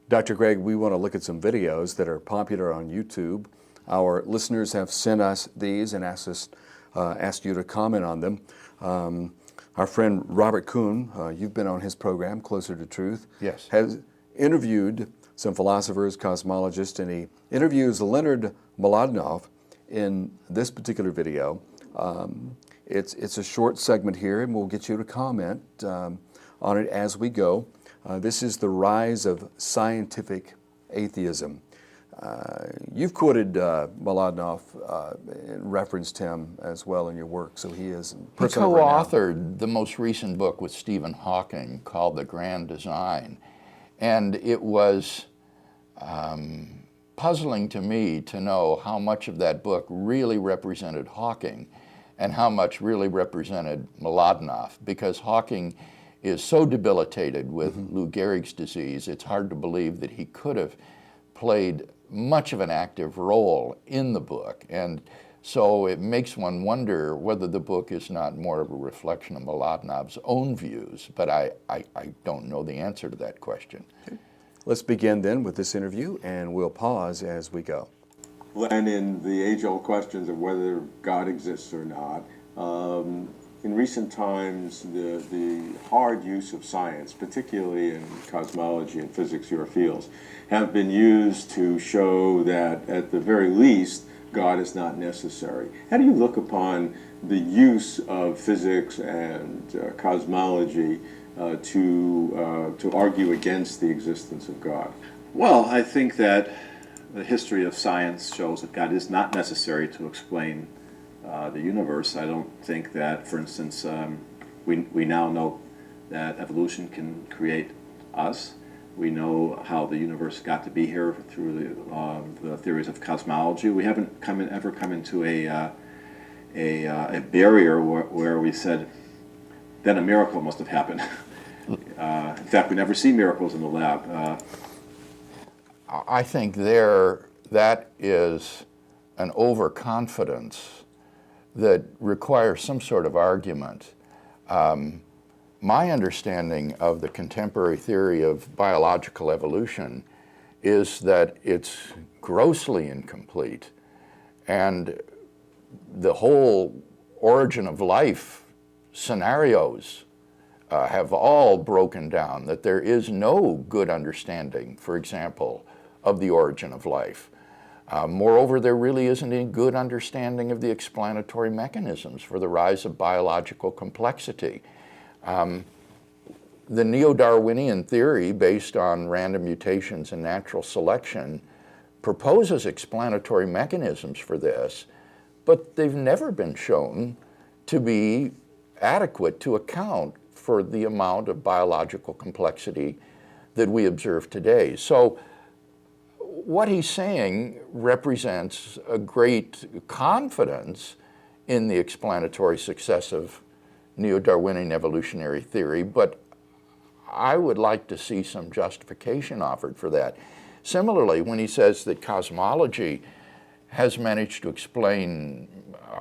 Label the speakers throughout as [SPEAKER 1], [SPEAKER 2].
[SPEAKER 1] Dr. Greg, we want to look at some videos that are popular on YouTube. Our listeners have sent us these and asked you to comment on them. Our friend Robert Kuhn, you've been on his program, Closer to Truth,
[SPEAKER 2] Yes.
[SPEAKER 1] has interviewed some philosophers, cosmologists, and he interviews Leonard Mlodinow in this particular video. It's a short segment here, and we'll get you to comment on it as we go. This is the rise of scientific atheism. You've quoted Mlodinow and referenced him as well in your work, so he is
[SPEAKER 2] He
[SPEAKER 1] co-authored
[SPEAKER 2] the most recent book with Stephen Hawking called The Grand Design, and it was puzzling to me to know how much of that book really represented Hawking and how much really represented Mlodinow, because Hawking is so debilitated with Lou Gehrig's disease, it's hard to believe that he could have played much of an active role in the book. And so it makes one wonder whether the book is not more of a reflection of Mlodinow's own views, but I don't know the answer to that question.
[SPEAKER 1] Let's begin then with this interview, and we'll pause as we go.
[SPEAKER 3] And in the age-old questions of whether God exists or not, in recent times, the hard use of science, particularly in cosmology and physics, your fields, have been used to show that, at the very least, God is not necessary. How do you look upon the use of physics and cosmology to argue against the existence of God?
[SPEAKER 4] Well, I think that the history of science shows that God is not necessary to explain the universe. I don't think that, for instance, we now know that evolution can create us. We know how the universe got to be here through the theories of cosmology. We haven't ever come into a barrier where we said, then a miracle must have happened. In fact, we never see miracles in the lab.
[SPEAKER 2] I think that is an overconfidence that requires some sort of argument. My understanding of the contemporary theory of biological evolution is that it's grossly incomplete, and the whole origin of life scenarios have all broken down, that there is no good understanding, for example, of the origin of life. Moreover, there really isn't any good understanding of the explanatory mechanisms for the rise of biological complexity. The neo-Darwinian theory, based on random mutations and natural selection, proposes explanatory mechanisms for this, but they've never been shown to be adequate to account for the amount of biological complexity that we observe today. So what he's saying represents a great confidence in the explanatory success of neo-Darwinian evolutionary theory, but I would like to see some justification offered for that. Similarly, when he says that cosmology has managed to explain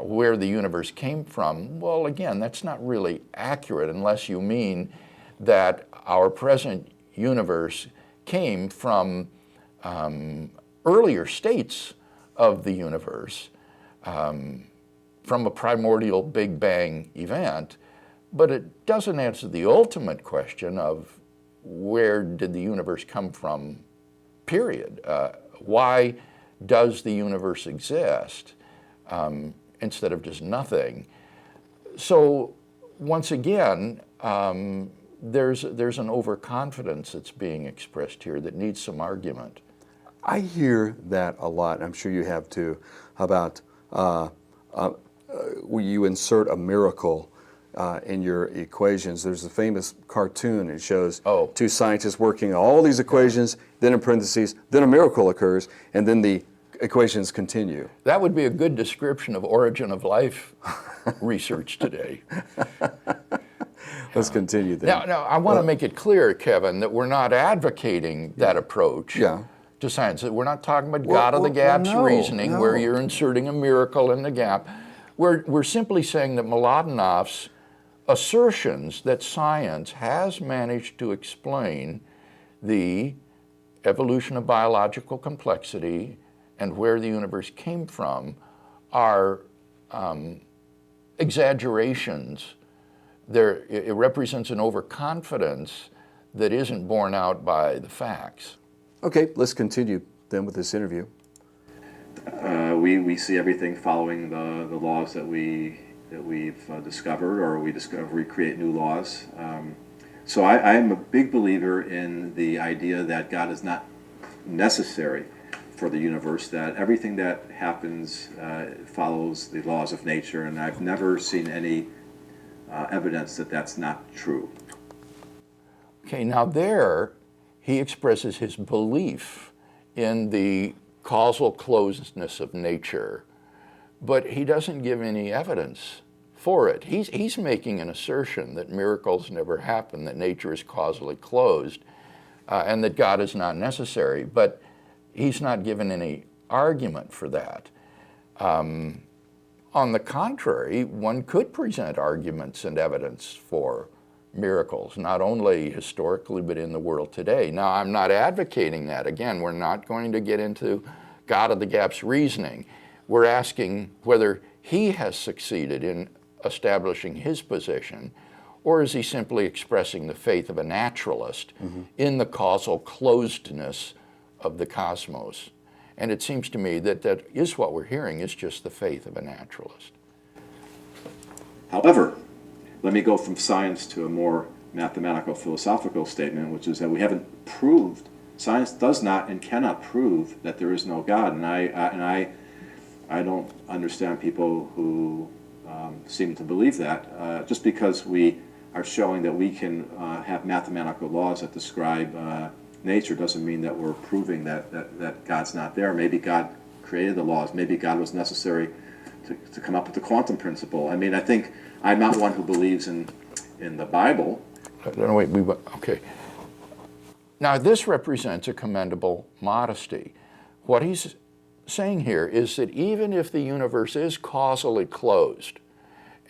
[SPEAKER 2] where the universe came from, well, again, that's not really accurate unless you mean that our present universe came from earlier states of the universe, from a primordial Big Bang event, but it doesn't answer the ultimate question of where did the universe come from, period. Why does the universe exist instead of just nothing? So once again, there's an overconfidence that's being expressed here that needs some argument.
[SPEAKER 1] I hear that a lot. I'm sure you have too, about where you insert a miracle in your equations. There's a famous cartoon. It shows two scientists working all these equations, then in parentheses, then a miracle occurs, and then the equations continue.
[SPEAKER 2] That would be a good description of origin of life research today.
[SPEAKER 1] Let's continue then.
[SPEAKER 2] Now I want to make it clear, Kevin, that we're not advocating that approach to science. We're not talking about God of the gaps reasoning, where you're inserting a miracle in the gap. We're simply saying that Mlodinow's assertions that science has managed to explain the evolution of biological complexity and where the universe came from are exaggerations. It represents an overconfidence that isn't borne out by the facts.
[SPEAKER 1] Okay, let's continue then with this interview.
[SPEAKER 4] We see everything following the laws that we've discovered, or we create new laws. So I am a big believer in the idea that God is not necessary for the universe, that everything that happens follows the laws of nature, and I've never seen any evidence that that's not true.
[SPEAKER 2] Okay, now there he expresses his belief in the causal closedness of nature, but he doesn't give any evidence for it. He's making an assertion that miracles never happen, that nature is causally closed, and that God is not necessary, but he's not given any argument for that. On the contrary, one could present arguments and evidence for miracles, not only historically, but in the world today. Now, I'm not advocating that. Again, we're not going to get into God of the Gap's reasoning. We're asking whether he has succeeded in establishing his position, or is he simply expressing the faith of a naturalist in the causal closedness of the cosmos. And it seems to me that that is what we're hearing, is just the faith of a naturalist.
[SPEAKER 4] However, let me go from science to a more mathematical philosophical statement, which is that we haven't proved, science does not and cannot prove that there is no God. And I don't understand people who seem to believe that. Just because we are showing that we can have mathematical laws that describe nature doesn't mean that we're proving that God's not there. Maybe God created the laws. Maybe God was necessary to come up with the quantum principle. I mean, I think I'm not one who believes in the Bible.
[SPEAKER 2] No, wait, okay. Now, this represents a commendable modesty. What he's saying here is that even if the universe is causally closed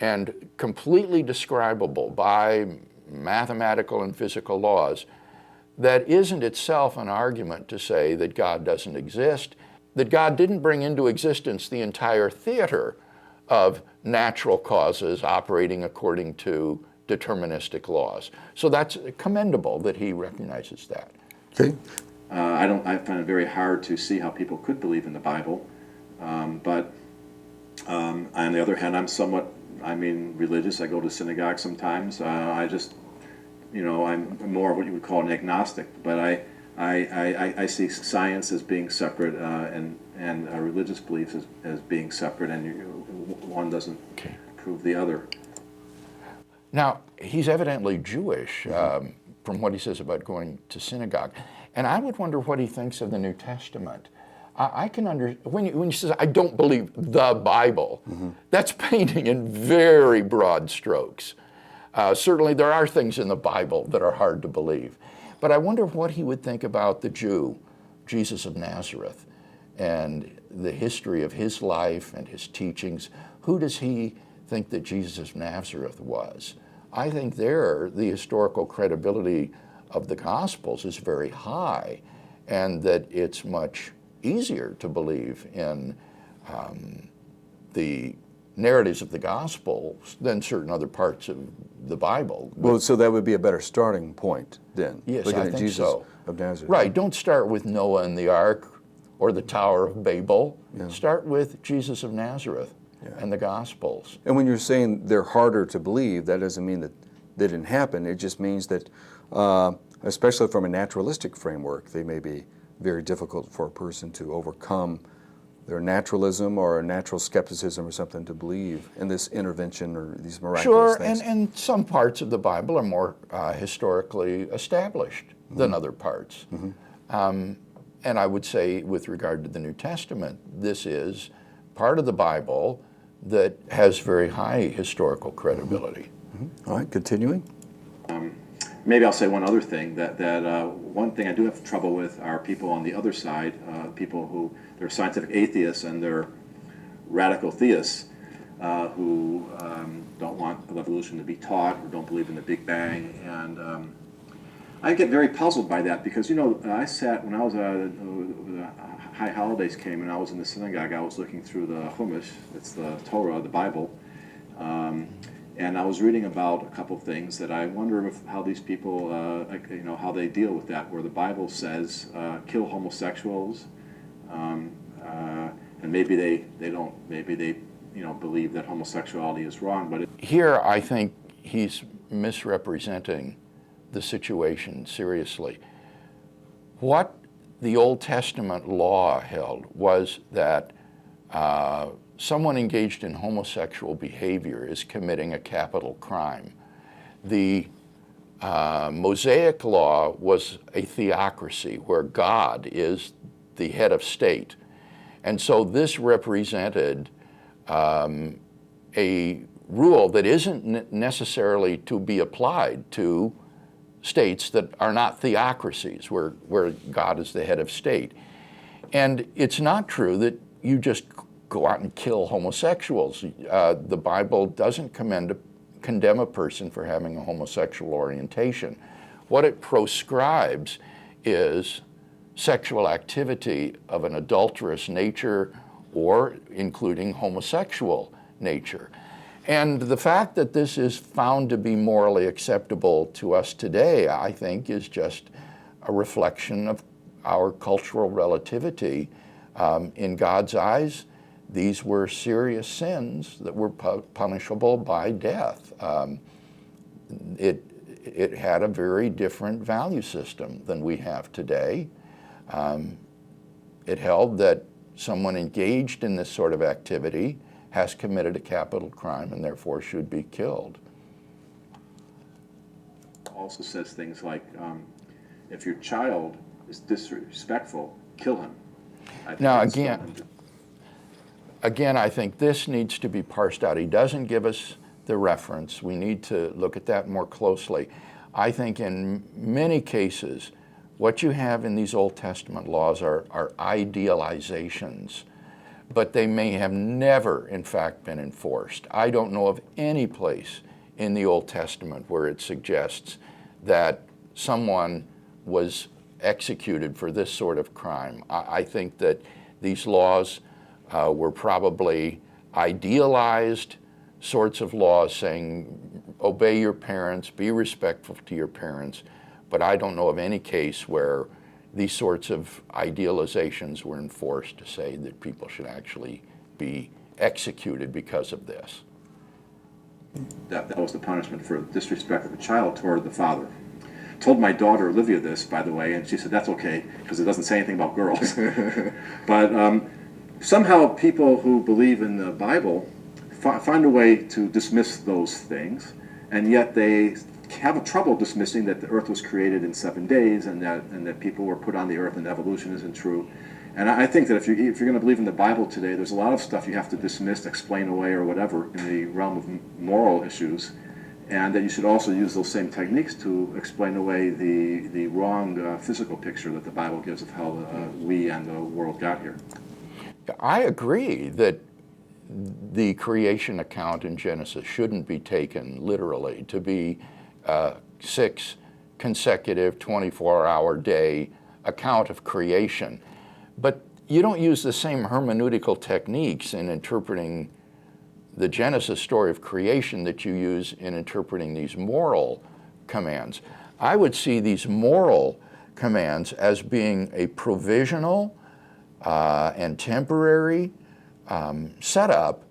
[SPEAKER 2] and completely describable by mathematical and physical laws, that isn't itself an argument to say that God doesn't exist, that God didn't bring into existence the entire theater of natural causes operating according to deterministic laws. So that's commendable that he recognizes that.
[SPEAKER 1] Okay.
[SPEAKER 4] I find it very hard to see how people could believe in the Bible, but on the other hand, I'm religious. I go to synagogue sometimes. I'm more of what you would call an agnostic, but I see science as being separate and religious beliefs as being separate, and one doesn't prove the other.
[SPEAKER 2] Now, he's evidently Jewish from what he says about going to synagogue. And I would wonder what he thinks of the New Testament. I can understand, when he says, I don't believe the Bible, that's painting in very broad strokes. Certainly there are things in the Bible that are hard to believe. But I wonder what he would think about the Jew, Jesus of Nazareth, and the history of his life and his teachings. Who does he think that Jesus of Nazareth was? I think there the historical credibility of the Gospels is very high, and that it's much easier to believe in the narratives of the Gospel than certain other parts of the Bible.
[SPEAKER 1] Well, so that would be a better starting point then.
[SPEAKER 2] Yes,
[SPEAKER 1] looking
[SPEAKER 2] I
[SPEAKER 1] at
[SPEAKER 2] think
[SPEAKER 1] Jesus
[SPEAKER 2] so.
[SPEAKER 1] of Nazareth.
[SPEAKER 2] Right, don't start with Noah and the Ark or the Tower of Babel.
[SPEAKER 1] Yeah.
[SPEAKER 2] Start with Jesus of Nazareth and the Gospels.
[SPEAKER 1] And when you're saying they're harder to believe, that doesn't mean that they didn't happen. It just means that, especially from a naturalistic framework, they may be very difficult for a person to overcome their naturalism or a natural skepticism or something to believe in this intervention or these miraculous things.
[SPEAKER 2] Sure, and some parts of the Bible are more historically established than other parts. And I would say with regard to the New Testament, this is part of the Bible that has very high historical credibility.
[SPEAKER 1] All right, continuing.
[SPEAKER 4] Maybe I'll say one other thing, that one thing I do have trouble with are people on the other side, people who, they're scientific atheists and they're radical theists who don't want evolution to be taught or don't believe in the Big Bang. And I get very puzzled by that because, you know, I sat, when I was, the high holidays came and I was in the synagogue, I was looking through the Chumash, it's the Torah, the Bible, and I was reading about a couple of things that I wonder how these people, you know, how they deal with that, where the Bible says, kill homosexuals, and maybe they don't, maybe they, you know, believe that homosexuality is wrong, but
[SPEAKER 2] Here, I think he's misrepresenting the situation seriously. What the Old Testament law held was that someone engaged in homosexual behavior is committing a capital crime. The Mosaic law was a theocracy where God is the head of state. And so this represented a rule that isn't necessarily to be applied to states that are not theocracies, where God is the head of state. And it's not true that you just go out and kill homosexuals. The Bible doesn't condemn a person for having a homosexual orientation. What it proscribes is sexual activity of an adulterous nature or including homosexual nature. And the fact that this is found to be morally acceptable to us today, I think, is just a reflection of our cultural relativity. In God's eyes, these were serious sins that were punishable by death. It had a very different value system than we have today. It held that someone engaged in this sort of activity has committed a capital crime and therefore should be killed.
[SPEAKER 4] also says things like, if your child is disrespectful, kill him.
[SPEAKER 2] Now again, I think this needs to be parsed out. He doesn't give us the reference. We need to look at that more closely. I think in many cases, what you have in these Old Testament laws are idealizations, but they may have never, in fact, been enforced. I don't know of any place in the Old Testament where it suggests that someone was executed for this sort of crime. I think that these laws were probably idealized sorts of laws saying, obey your parents, be respectful to your parents, but I don't know of any case where these sorts of idealizations were enforced to say that people should actually be executed because of this.
[SPEAKER 4] That was the punishment for disrespect of a child toward the father. Told my daughter Olivia this, by the way, and she said that's okay because it doesn't say anything about girls. But somehow people who believe in the Bible find a way to dismiss those things, and yet they have trouble dismissing that the earth was created in 7 days and that people were put on the earth and evolution isn't true. And I think that if you're going to believe in the Bible today, there's a lot of stuff you have to dismiss, explain away, or whatever in the realm of moral issues, and that you should also use those same techniques to explain away the wrong physical picture that the Bible gives of how we and the world got here.
[SPEAKER 2] I agree that the creation account in Genesis shouldn't be taken literally to be 6 consecutive 24-hour day account of creation. But you don't use the same hermeneutical techniques in interpreting the Genesis story of creation that you use in interpreting these moral commands. I would see these moral commands as being a provisional and temporary setup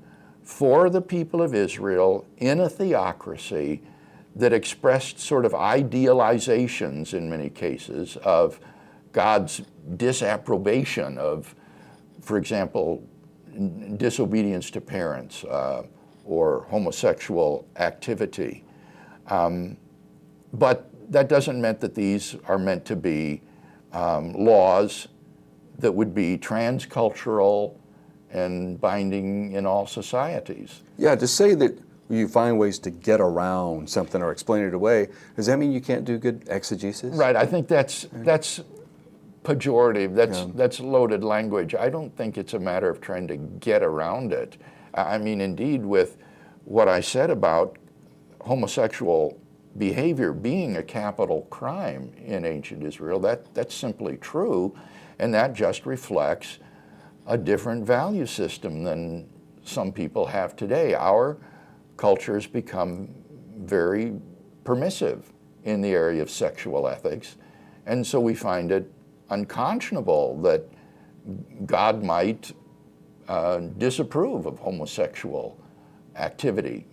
[SPEAKER 2] for the people of Israel in a theocracy that expressed sort of idealizations in many cases of God's disapprobation of, for example, disobedience to parents or homosexual activity. But that doesn't mean that these are meant to be laws that would be transcultural and binding in all societies.
[SPEAKER 1] Yeah, to say that you find ways to get around something or explain it away, does that mean you can't do good exegesis?
[SPEAKER 2] Right, I think that's pejorative, that's loaded language. I don't think it's a matter of trying to get around it. I mean, indeed, with what I said about homosexual behavior being a capital crime in ancient Israel. That's simply true, and that just reflects a different value system than some people have today. Our culture has become very permissive in the area of sexual ethics, and so we find it unconscionable that God might disapprove of homosexual activity.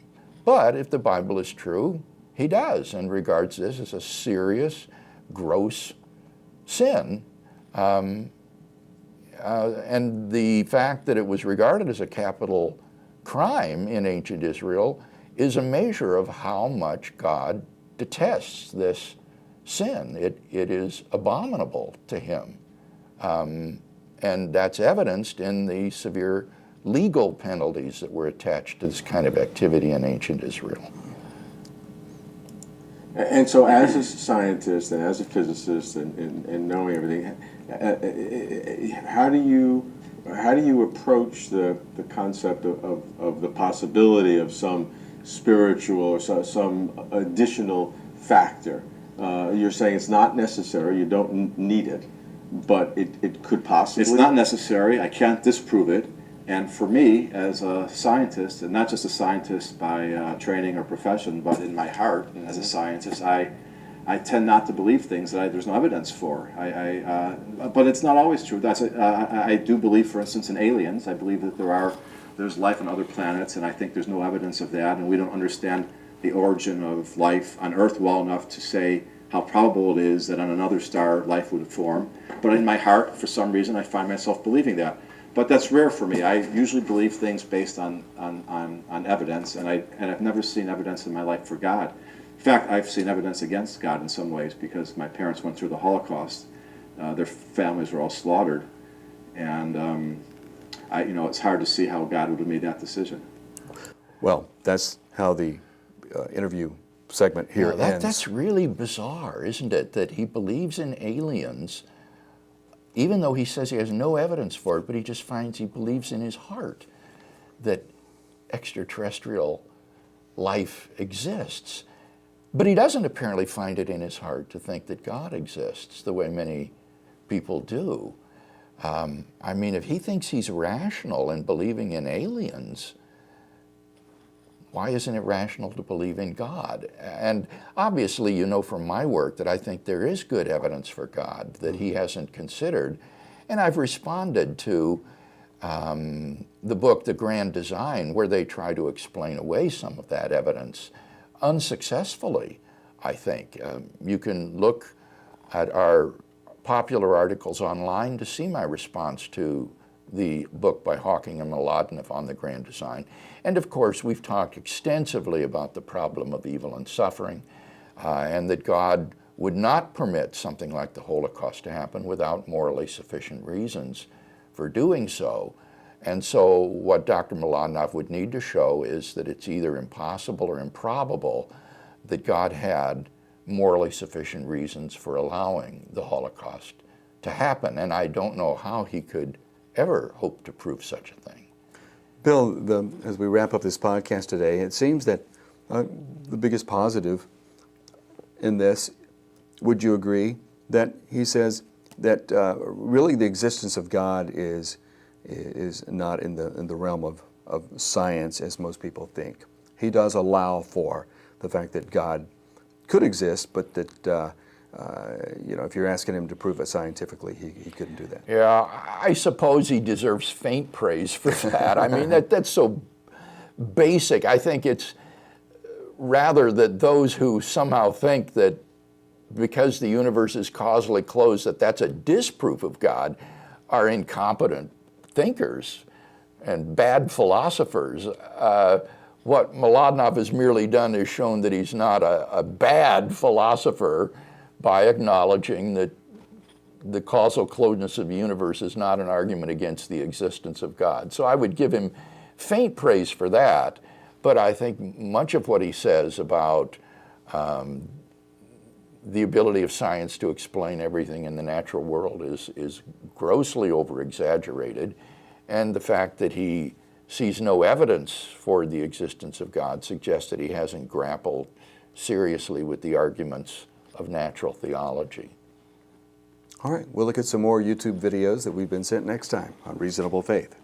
[SPEAKER 2] But if the Bible is true, he does, and regards this as a serious, gross sin. And the fact that it was regarded as a capital crime in ancient Israel is a measure of how much God detests this sin. It is abominable to him. And that's evidenced in the severe legal penalties that were attached to this kind of activity in ancient Israel.
[SPEAKER 3] And so as a scientist and as a physicist and knowing everything, how do you approach the concept of the possibility of some spiritual or some additional factor? You're saying it's not necessary, you don't need it, but it could possibly...
[SPEAKER 4] It's not necessary, I can't disprove it, and for me, as a scientist, and not just a scientist by training or profession, but in my heart, as a scientist, I tend not to believe things that there's no evidence for. But it's not always true. I do believe, for instance, in aliens. I believe that there's life on other planets, and I think there's no evidence of that, and we don't understand the origin of life on Earth well enough to say how probable it is that on another star life would form. But in my heart, for some reason, I find myself believing that. But that's rare for me. I usually believe things based on evidence, and I've never seen evidence in my life for God. In fact, I've seen evidence against God in some ways because my parents went through the Holocaust. Their families were all slaughtered, and it's hard to see how God would have made that decision.
[SPEAKER 1] Well, that's how the interview segment here ends.
[SPEAKER 2] That's really bizarre, isn't it? That he believes in aliens, even though he says he has no evidence for it, but he just finds he believes in his heart that extraterrestrial life exists. But he doesn't apparently find it in his heart to think that God exists the way many people do. I mean, if he thinks he's rational in believing in aliens, why isn't it rational to believe in God? And obviously, you know from my work that I think there is good evidence for God that he hasn't considered. And I've responded to the book, The Grand Design, where they try to explain away some of that evidence unsuccessfully, I think. You can look at our popular articles online to see my response to the book by Hawking and Mlodinow on the Grand Design. And of course, we've talked extensively about the problem of evil and suffering, and that God would not permit something like the Holocaust to happen without morally sufficient reasons for doing so. And so what Dr. Mlodinow would need to show is that it's either impossible or improbable that God had morally sufficient reasons for allowing the Holocaust to happen. And I don't know how he could ever hope to prove such a thing.
[SPEAKER 1] Bill, as we wrap up this podcast today, it seems that the biggest positive in this, would you agree, that he says that really the existence of God is not in the realm of science as most people think. He does allow for the fact that God could exist, but that if you're asking him to prove it scientifically, he couldn't do that.
[SPEAKER 2] Yeah, I suppose he deserves faint praise for that. I mean, that's so basic. I think it's rather that those who somehow think that because the universe is causally closed, that's a disproof of God, are incompetent thinkers and bad philosophers. What Mlodinow has merely done is shown that he's not a bad philosopher by acknowledging that the causal closeness of the universe is not an argument against the existence of God. So I would give him faint praise for that, but I think much of what he says about the ability of science to explain everything in the natural world is grossly over-exaggerated, and the fact that he sees no evidence for the existence of God suggests that he hasn't grappled seriously with the arguments of natural theology.
[SPEAKER 1] All right, we'll look at some more YouTube videos that we've been sent next time on Reasonable Faith.